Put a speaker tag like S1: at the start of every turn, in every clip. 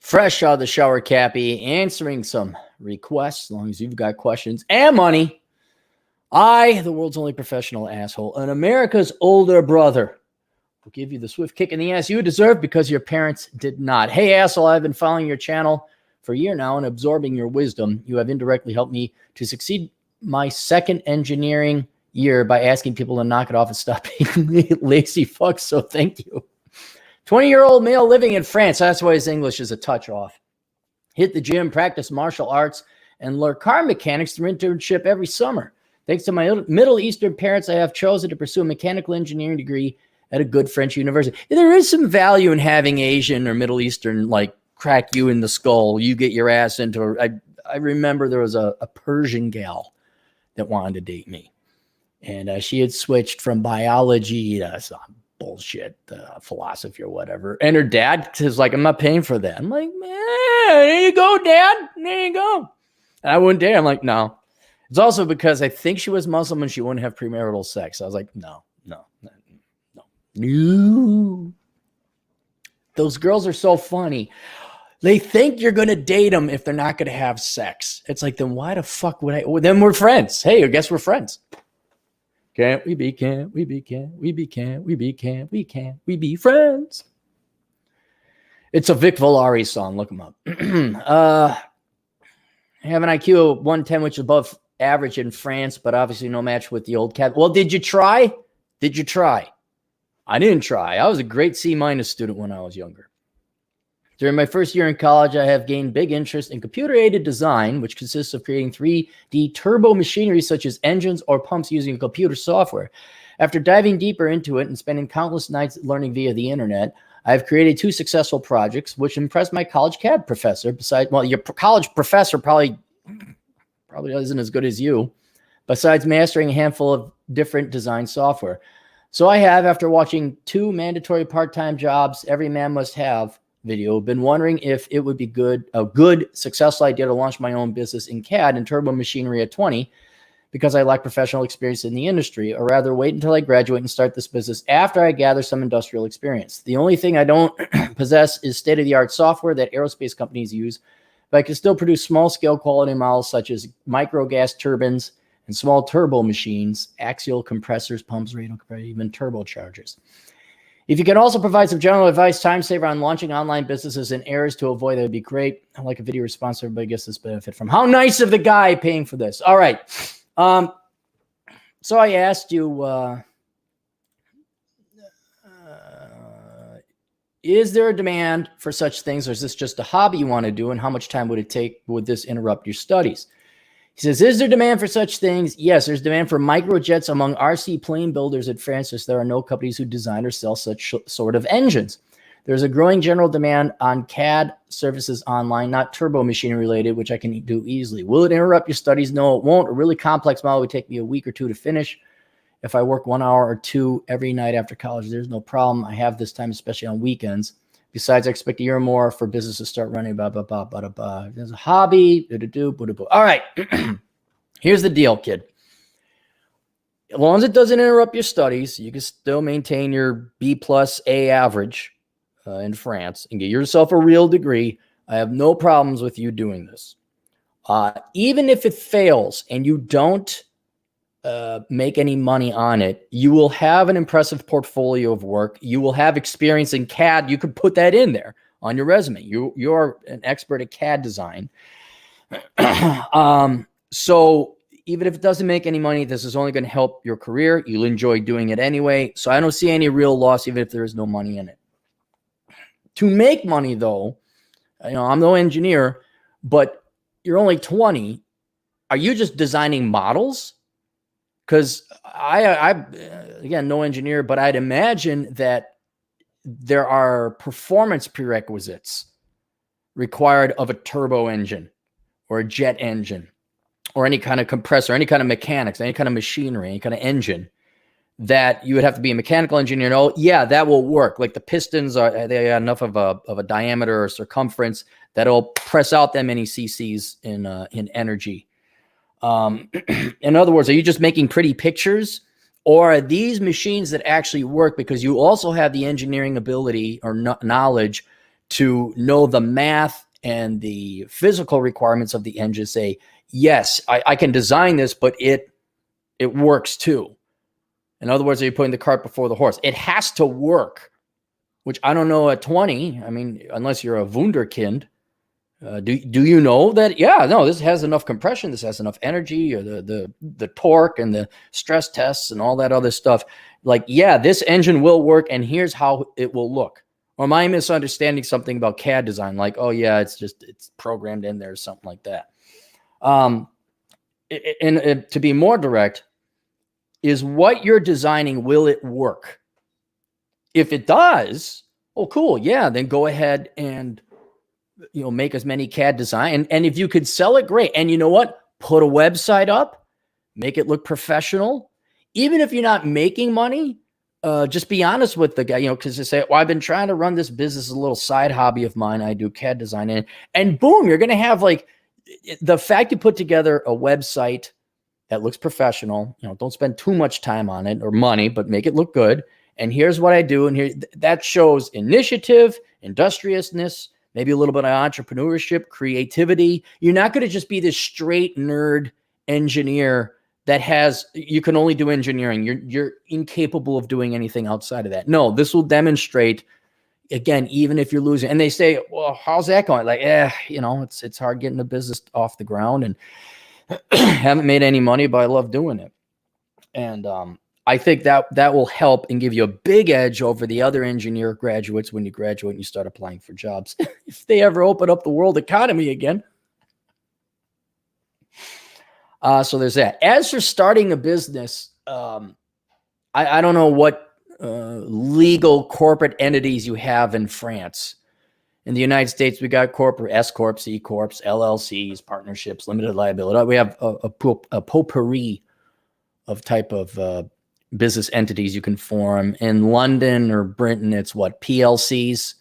S1: Fresh out of the shower, Cappy, answering some requests, as long as you've got questions and money. I, the world's only professional asshole, and America's older brother, will give you the swift kick in the ass you deserve because your parents did not. Hey, asshole, I've been following your channel for a year now and absorbing your wisdom. You have indirectly helped me to succeed my second engineering year by asking people to knock it off and stop being lazy fucks, so thank you. 20-year-old male living in France. That's why his English is a touch off. Hit the gym, practice martial arts, and learn car mechanics through internship every summer. Thanks to my Middle Eastern parents, I have chosen to pursue a mechanical engineering degree at a good French university. There is some value in having Asian or Middle Eastern, like, crack you in the skull. You get your ass into I remember there was a Persian gal that wanted to date me. And she had switched from biology to some bullshit philosophy or whatever. And her dad is like, I'm not paying for that. I'm like, man, there you go, Dad. There you go. And I wouldn't dare. I'm like, no. It's also because I think she was Muslim and she wouldn't have premarital sex. I was like, no. Those girls are so funny. They think you're going to date them if they're not going to have sex. It's like, then why the fuck would I? Well, then we're friends. Hey, I guess we're friends. Can't we be friends? It's a Vic Volare song. Look him up. I have an IQ of 110, which is above average in France, but obviously no match with the old cat. Well, did you try? I didn't try. I was a great C- student when I was younger. During my first year in college, I have gained big interest in computer-aided design, which consists of creating 3D turbo machinery such as engines or pumps using computer software. After diving deeper into it and spending countless nights learning via the internet, I've created 2 successful projects, which impressed my college CAD professor. Besides, well, your college professor probably isn't as good as you, besides mastering a handful of different design software. So I have, after watching 2 mandatory part-time jobs every man must have video, been wondering if it would be a good, successful idea to launch my own business in CAD and turbo machinery at 20, because I lack professional experience in the industry, or rather wait until I graduate and start this business after I gather some industrial experience. The only thing I don't possess is state-of-the-art software that aerospace companies use, but I can still produce small-scale quality models such as micro gas turbines and small turbo machines, axial compressors, pumps, radial compressors, even turbochargers. If you can also provide some general advice, time saver on launching online businesses and errors to avoid, that would be great. I like a video response so everybody gets this benefit from. How nice of the guy paying for this. All right. So I asked you, is there a demand for such things, or is this just a hobby you want to do, and how much time would it take? Would this interrupt your studies? He says, is there demand for such things? Yes, there's demand for microjets among RC plane builders at Francis. There are no companies who design or sell such sort of engines. There's a growing general demand on CAD services online, not turbo machinery related, which I can do easily. Will it interrupt your studies? No, it won't. A really complex model would take me a week or 2 to finish. If I work 1 hour or 2 every night after college, there's no problem. I have this time, especially on weekends. Besides, I expect a year or more for business to start running, blah, blah, blah, blah, blah. There's a hobby, All right. Here's the deal, kid. As long as it doesn't interrupt your studies, you can still maintain your B plus A average in France and get yourself a real degree. I have no problems with you doing this. Even if it fails and you don't make any money on it, you will have an impressive portfolio of work. You will have experience in CAD. You could put that in there on your resume. You're an expert at CAD design. So even if it doesn't make any money, this is only going to help your career. You'll enjoy doing it anyway. So I don't see any real loss, even if there is no money in it. To make money, though, I'm no engineer, but you're only 20. Are you just designing models? Because I again, no engineer, but I'd imagine that there are performance prerequisites required of a turbo engine or a jet engine or any kind of compressor, any kind of mechanics, any kind of machinery, any kind of engine, that you would have to be a mechanical engineer. No, yeah, that will work. Like the pistons they have enough of a diameter or circumference that'll press out that many cc's in energy. In other words, are you just making pretty pictures, or are these machines that actually work because you also have the engineering ability or knowledge to know the math and the physical requirements of the engine, say, yes, I can design this, but it works too. In other words, are you putting the cart before the horse? It has to work, which I don't know at 20. I mean, unless you're a wunderkind. Do you know that? Yeah, no, this has enough compression. This has enough energy, or the torque and the stress tests and all that other stuff. Like, yeah, this engine will work, and here's how it will look. Or am I misunderstanding something about CAD design? Like, oh yeah, it's programmed in there or something like that. And to be more direct, is what you're designing, will it work? If it does, oh cool, yeah, then go ahead and make as many CAD design. And if you could sell it, great. And you know what? Put a website up, make it look professional. Even if you're not making money, just be honest with the guy, because they say, well, I've been trying to run this business, a little side hobby of mine. I do CAD design. And boom, you're going to have like the fact you put together a website that looks professional. Don't spend too much time on it or money, but make it look good. And here's what I do. And here that shows initiative, industriousness, maybe a little bit of entrepreneurship, creativity. You're not going to just be this straight nerd engineer that you can only do engineering. You're incapable of doing anything outside of that. No, this will demonstrate, again, even if you're losing. And they say, well, how's that going? Like, it's hard getting the business off the ground, and haven't made any money, but I love doing it. And I think that will help and give you a big edge over the other engineer graduates when you graduate and you start applying for jobs, if they ever open up the world economy again. So there's that. As for starting a business, I don't know what legal corporate entities you have in France. In the United States, we got corporate S corps, C corps, LLCs, partnerships, limited liability. We have a potpourri of type of business entities you can form. In London or Britain, it's what, PLCs?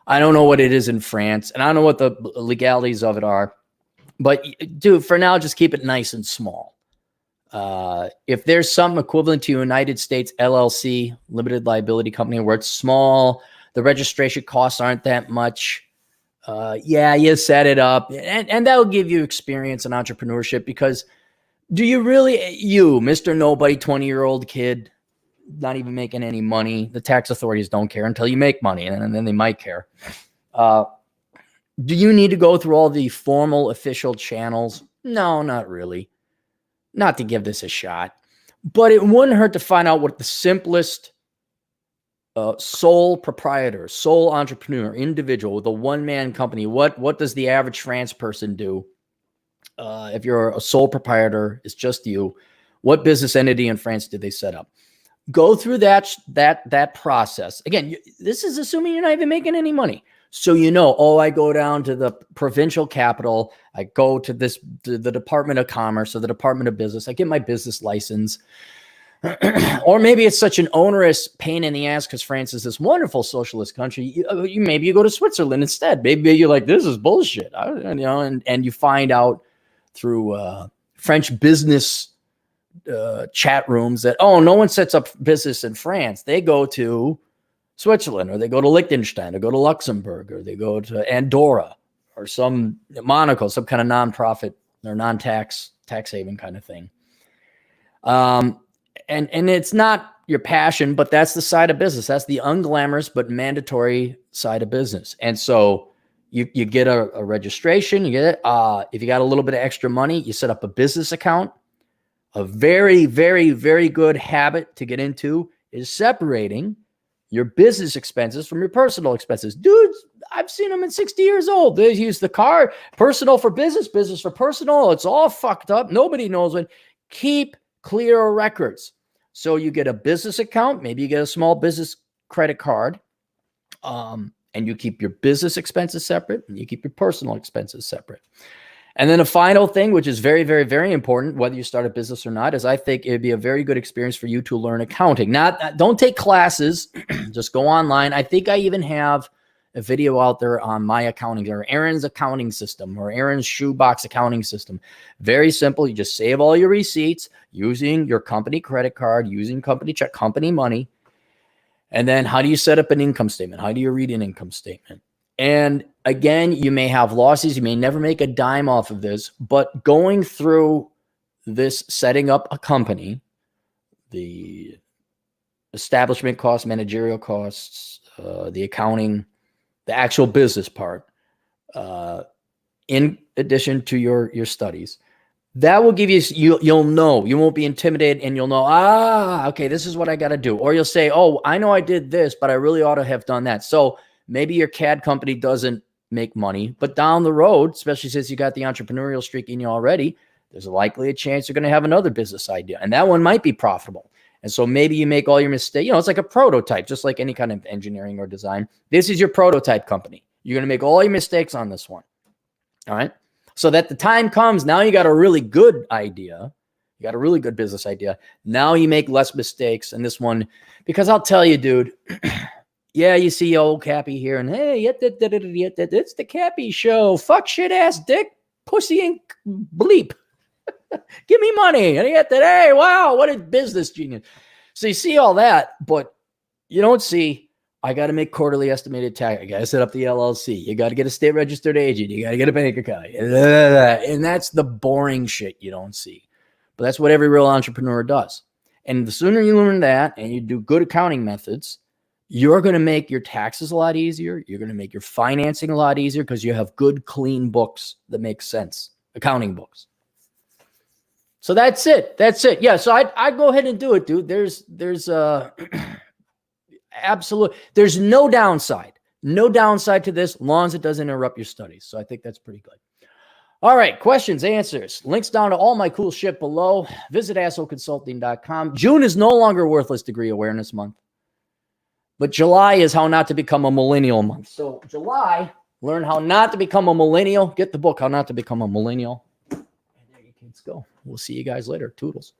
S1: I don't know what it is in France, and I don't know what the legalities of it are. But dude, for now, just keep it nice and small. If there's something equivalent to United States LLC, limited liability company, where it's small, the registration costs aren't that much. You set it up, and that'll give you experience in entrepreneurship. Because do you really, Mr. Nobody, 20-year-old kid, not even making any money, the tax authorities don't care until you make money, and then they might care. Do you need to go through all the formal official channels? No, not really. Not to give this a shot. But it wouldn't hurt to find out what the simplest sole proprietor, sole entrepreneur, individual with a one-man company, what does the average France person do? If you're a sole proprietor, it's just you. What business entity in France did they set up? Go through that process. Again, this is assuming you're not even making any money. So I go down to the provincial capital. I go to the Department of Commerce or the Department of Business. I get my business license. Or maybe it's such an onerous pain in the ass because France is this wonderful socialist country. Maybe you go to Switzerland instead. Maybe you're like, this is bullshit. And you find out through French business chat rooms that, no one sets up business in France. They go to Switzerland, or they go to Liechtenstein, or go to Luxembourg, or they go to Andorra, or some Monaco, some kind of nonprofit or non-tax tax haven kind of thing. And it's not your passion, but that's the side of business. That's the unglamorous but mandatory side of business. And so you get a registration, you get it. If you got a little bit of extra money, you set up a business account. A very, very, very good habit to get into is separating your business expenses from your personal expenses. Dudes, I've seen them at 60 years old. They use the car, personal for business, business for personal. It's all fucked up. Nobody knows when. Keep clear records. So you get a business account, maybe you get a small business credit card, and you keep your business expenses separate, and you keep your personal expenses separate. And then a final thing, which is very, very, very important, whether you start a business or not, is I think it'd be a very good experience for you to learn accounting. Don't take classes, just go online. I think I even have a video out there on my accounting, or Aaron's accounting system, or Aaron's shoebox accounting system. Very simple. You just save all your receipts using your company credit card, using company check, company money. And then how do you set up an income statement? How do you read an income statement? And again, you may have losses. You may never make a dime off of this, but going through this, setting up a company, the establishment costs, managerial costs, the accounting, the actual business part, in addition to your studies, that will give you'll know, you won't be intimidated, and you'll know, okay, this is what I got to do. Or you'll say, oh, I know I did this, but I really ought to have done that. So maybe your CAD company doesn't make money, but down the road, especially since you got the entrepreneurial streak in you already, there's likely a chance you're going to have another business idea, and that one might be profitable. And so maybe you make all your mistakes. It's like a prototype, just like any kind of engineering or design. This is your prototype company. You're going to make all your mistakes on this one. All right. So that the time comes, now you got a really good idea. You got a really good business idea. Now you make less mistakes in this one, because I'll tell you, dude, yeah, you see old Cappy here, and hey, it's the Cappy show. Fuck, shit, ass, dick, pussy, and bleep. Give me money. And yet today, wow, what a business genius. So you see all that, but you don't see, I got to make quarterly estimated tax. I got to set up the LLC. You got to get a state registered agent. You got to get a bank account. And that's the boring shit you don't see. But that's what every real entrepreneur does. And the sooner you learn that and you do good accounting methods, you're going to make your taxes a lot easier. You're going to make your financing a lot easier, because you have good, clean books that make sense, accounting books. So that's it. That's it. Yeah. So I'd go ahead and do it, dude. There's absolute, there's no downside to this, as long as it doesn't interrupt your studies. So I think that's pretty good. All right. Questions, answers, links down to all my cool shit below. Visit assholeconsulting.com. June is no longer Worthless Degree Awareness Month, but July is How Not to Become a Millennial month. So July, learn how not to become a millennial. Get the book, How Not to Become a Millennial. And there you kids go. We'll see you guys later. Toodles.